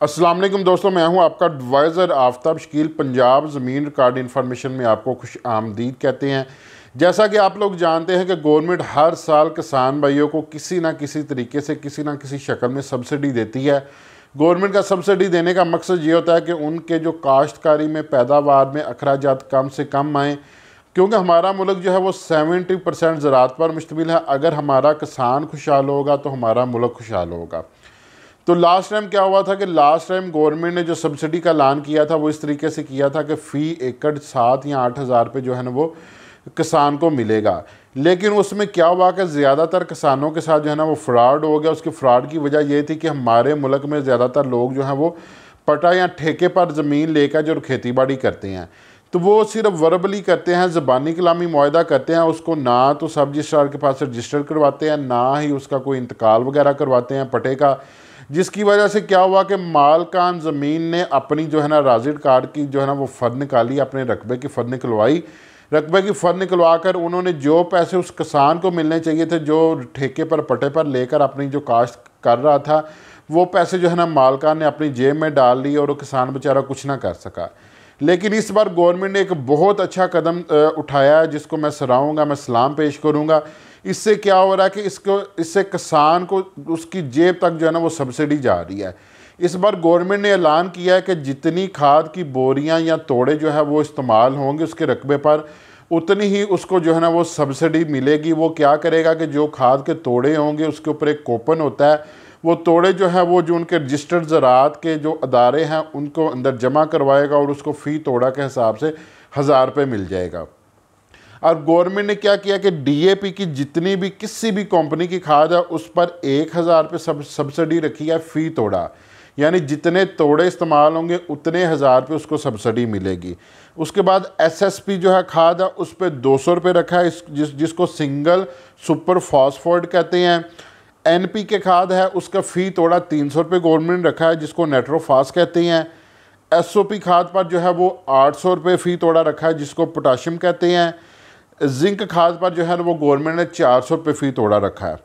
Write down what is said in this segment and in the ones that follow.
अस्सलाम वालेकुम दोस्तों, मैं हूं आपका एडवाइज़र आफ्ताब शकील। पंजाब ज़मीन रिकॉर्ड इन्फॉर्मेशन में आपको खुश आमदीद कहते हैं। जैसा कि आप लोग जानते हैं कि गवर्नमेंट हर साल किसान भाइयों को किसी ना किसी तरीके से किसी ना किसी शक्ल में सब्सिडी देती है। गवर्नमेंट का सब्सिडी देने का मकसद ये होता है कि उनके जो काश्तकारी में पैदावार में अखराजात कम से कम आएँ, क्योंकि हमारा मुल्क जो है वो 70% ज़राअत पर मुश्तमिल है। अगर हमारा किसान खुशहाल होगा तो हमारा मुल्क खुशहाल होगा। तो लास्ट टाइम क्या हुआ था कि लास्ट टाइम गवर्नमेंट ने जो सब्सिडी का ऐलान किया था वो इस तरीके से किया था कि फ़ी एकड़ 7 या 8 हज़ार रुपये जो है ना वो किसान को मिलेगा। लेकिन उसमें क्या हुआ कि ज़्यादातर किसानों के साथ जो है ना वो फ्रॉड हो गया। उसकी फ्रॉड की वजह ये थी कि हमारे मुल्क में ज़्यादातर लोग जो हैं वो पटा या ठेके पर ज़मीन लेकर जो खेती बाड़ी करते हैं, तो वो सिर्फ वर्बली करते हैं, ज़बानी कलामी मुआहदा करते हैं। उसको ना तो सब रजिस्ट्रार के पास रजिस्टर करवाते हैं, ना ही उसका कोई इंतकाल वगैरह करवाते हैं पटे का। जिसकी वजह से क्या हुआ कि मालकान ज़मीन ने अपनी जो है ना राज़ी कार्ड की जो है ना वो फ़र्द निकाली, अपने रकबे की फ़र्द निकलवाई। रकबे की फ़र्द निकलवा कर उन्होंने जो पैसे उस किसान को मिलने चाहिए थे, जो ठेके पर पटे पर लेकर अपनी जो काश्त कर रहा था, वो पैसे जो है ना मालकान ने अपनी जेब में डाल ली और वो किसान बेचारा कुछ ना कर सका। लेकिन इस बार गवर्नमेंट ने एक बहुत अच्छा कदम उठाया है, जिसको मैं सराहूँगा, मैं सलाम पेश करूँगा। इससे क्या हो रहा है कि इससे किसान को उसकी जेब तक जो है ना वो सब्सिडी जा रही है। इस बार गवर्नमेंट ने ऐलान किया है कि जितनी खाद की बोरियां या तोड़े जो है वो इस्तेमाल होंगे उसके रकबे पर, उतनी ही उसको जो है ना वो सब्सिडी मिलेगी। वो क्या करेगा कि जो खाद के तोड़े होंगे उसके ऊपर एक कूपन होता है, वो तोड़े जो है वो जो उनके रजिस्टर्ड ज़राअत के जो अदारे हैं उनको अंदर जमा करवाएगा और उसको फ़ी तोड़ा के हिसाब से 1000 रुपये मिल जाएगा। और गवर्नमेंट ने क्या किया कि डीएपी की जितनी भी किसी भी कंपनी की खाद है उस पर 1000 रुपये सब्सिडी रखी है फ़ी तोड़ा, यानी जितने तोड़े इस्तेमाल होंगे उतने 1000 रुपये उसको सब्सिडी मिलेगी। उसके बाद एसएसपी जो है खाद है उस पर 200 रुपये रखा है, जिसको सिंगल सुपर फॉस्फेट कहते हैं। एनपीके खाद है उसका फ़ी तोड़ा 300 रुपये गवर्नमेंट ने रखा है, जिसको नाइट्रोफास कहते हैं। एसओपी खाद पर जो है वो 800 रुपये फ़ी तोड़ा रखा है, जिसको पोटाशियम कहते हैं। जिंक खाद पर जो है ना वो गवर्नमेंट ने 400 रुपये फ़ी तोड़ा रखा है।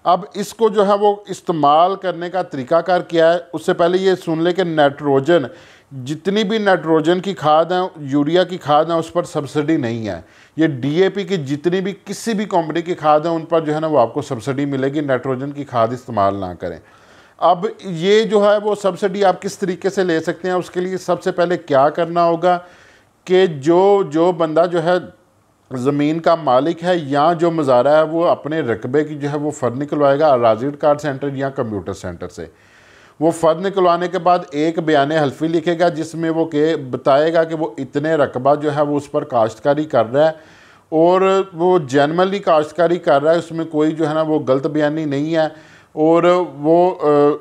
अब इसको जो है वो इस्तेमाल करने का तरीकाकार क्या है, उससे पहले ये सुन ले कि नाइट्रोजन, जितनी भी नाइट्रोजन की खाद है, यूरिया की खाद है, उस पर सब्सिडी नहीं है। ये डीएपी की जितनी भी किसी भी कंपनी की खाद है उन पर जो है ना वो आपको सब्सिडी मिलेगी। नाइट्रोजन की खाद इस्तेमाल ना करें। अब ये जो है वो सब्सिडी आप किस तरीके से ले सकते हैं, उसके लिए सबसे पहले क्या करना होगा कि जो बंदा जो है ज़मीन का मालिक है या जो मज़ारा है वो अपने रकबे की जो है वो फ़र्द निकलवाएगा राज़ी कार्ड सेंटर या कंप्यूटर सेंटर से। वो फ़र्द निकलवाने के बाद एक बयान हल्फी लिखेगा, जिसमें वो बताएगा कि वो इतने रकबा जो है वो उस पर काश्तकारी कर रहा है और वो जनरली काश्तकारी कर रहा है, उसमें कोई जो है ना वो गलत बयानी नहीं है और वो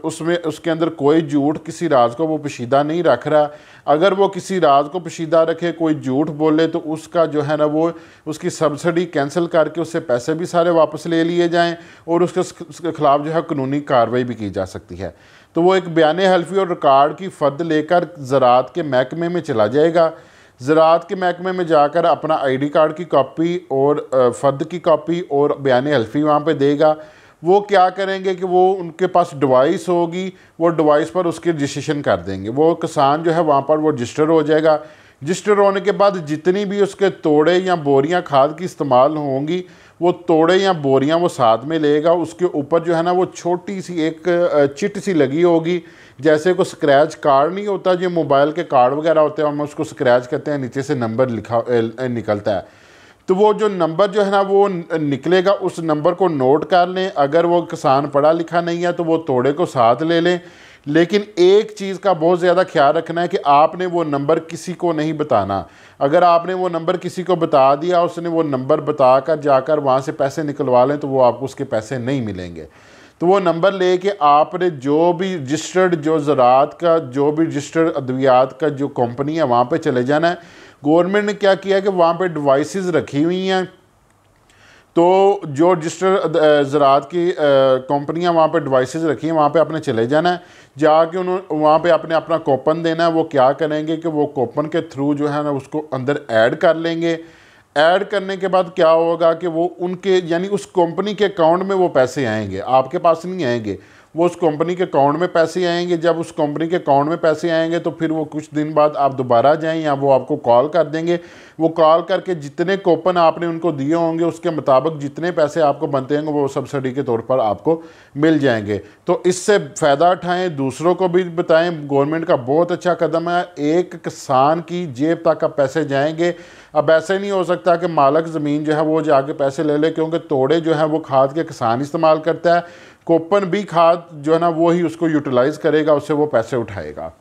उसमें उसके अंदर कोई झूठ किसी राज को वो पोशीदा नहीं रख रहा। अगर वो किसी राज को पोशीदा रखे, कोई झूठ बोले, तो उसका जो है ना वो उसकी सब्सिडी कैंसिल करके उससे पैसे भी सारे वापस ले लिए जाएं और उसके ख़िलाफ़ जो है कानूनी कार्रवाई भी की जा सकती है। तो वो एक बयान हल्फी और रिकॉर्ड की फ़र्द लेकर ज़राअत के महकमे में चला जाएगा। ज़राअत के महकमे में जाकर अपना आईडी कार्ड की कॉपी और फ़र्द की कॉपी और बयान हल्फी वहाँ पे देगा। वो क्या करेंगे कि वो उनके पास डिवाइस होगी, वो डिवाइस पर उसकी रजिस्ट्रेशन कर देंगे। वो किसान जो है वहाँ पर वो रजिस्टर हो जाएगा। रजिस्टर होने के बाद जितनी भी उसके तोड़े या बोरियां खाद की इस्तेमाल होंगी, वो तोड़े या बोरियां वो साथ में लेगा। उसके ऊपर जो है ना वो छोटी सी एक चिट सी लगी होगी, जैसे कोई स्क्रैच कार्ड नहीं होता, जो मोबाइल के कार्ड वगैरह होते हैं हम उसको स्क्रैच करते हैं, नीचे से नंबर लिखा निकलता है। तो वो जो नंबर जो है ना वो निकलेगा, उस नंबर को नोट कर लें। अगर वो किसान पढ़ा लिखा नहीं है तो वो तोड़े को साथ ले लें। लेकिन एक चीज़ का बहुत ज़्यादा ख्याल रखना है कि आपने वो नंबर किसी को नहीं बताना। अगर आपने वो नंबर किसी को बता दिया, उसने वो नंबर बता कर जाकर वहाँ से पैसे निकलवा लें, तो वो आपको उसके पैसे नहीं मिलेंगे। तो वो नंबर लेके आपने जो भी रजिस्टर्ड जो ज़राअत का जो भी रजिस्टर्ड अद्वियात का जो कंपनी है वहाँ पे चले जाना है। गवर्नमेंट ने क्या किया कि वहाँ पे डिवाइसेस रखी हुई हैं, तो जो रजिस्टर्ड ज़राअत की कंपनियाँ वहाँ पे डिवाइसेस रखी हैं वहाँ पे आपने चले जाना है। जाके उन्होंने वहाँ पे आपने अपना कूपन देना है। वो क्या करेंगे कि वो कूपन के थ्रू जो है ना उसको अंदर ऐड कर लेंगे। ऐड करने के बाद क्या होगा कि वो उनके यानी उस कंपनी के अकाउंट में वो पैसे आएंगे, आपके पास नहीं आएंगे। वो उस कंपनी के अकाउंट में पैसे आएंगे। जब उस कंपनी के अकाउंट में पैसे आएंगे तो फिर वो कुछ दिन बाद आप दोबारा जाएं या वो आपको कॉल कर देंगे। वो कॉल करके जितने कूपन आपने उनको दिए होंगे उसके मुताबिक जितने पैसे आपको बनते होंगे वो सब्सिडी के तौर पर आपको मिल जाएंगे। तो इससे फ़ायदा उठाएं, दूसरों को भी बताएं। गवर्नमेंट का बहुत अच्छा कदम है, एक किसान की जेब तक अब पैसे जाएंगे। अब ऐसे नहीं हो सकता कि मालिक ज़मीन जो है वो जाके पैसे ले ले, क्योंकि तोड़े जो है वो खाद के किसान इस्तेमाल करता है, कूपन भी खाद जो है ना वो ही उसको यूटिलाइज़ करेगा, उससे वो पैसे उठाएगा।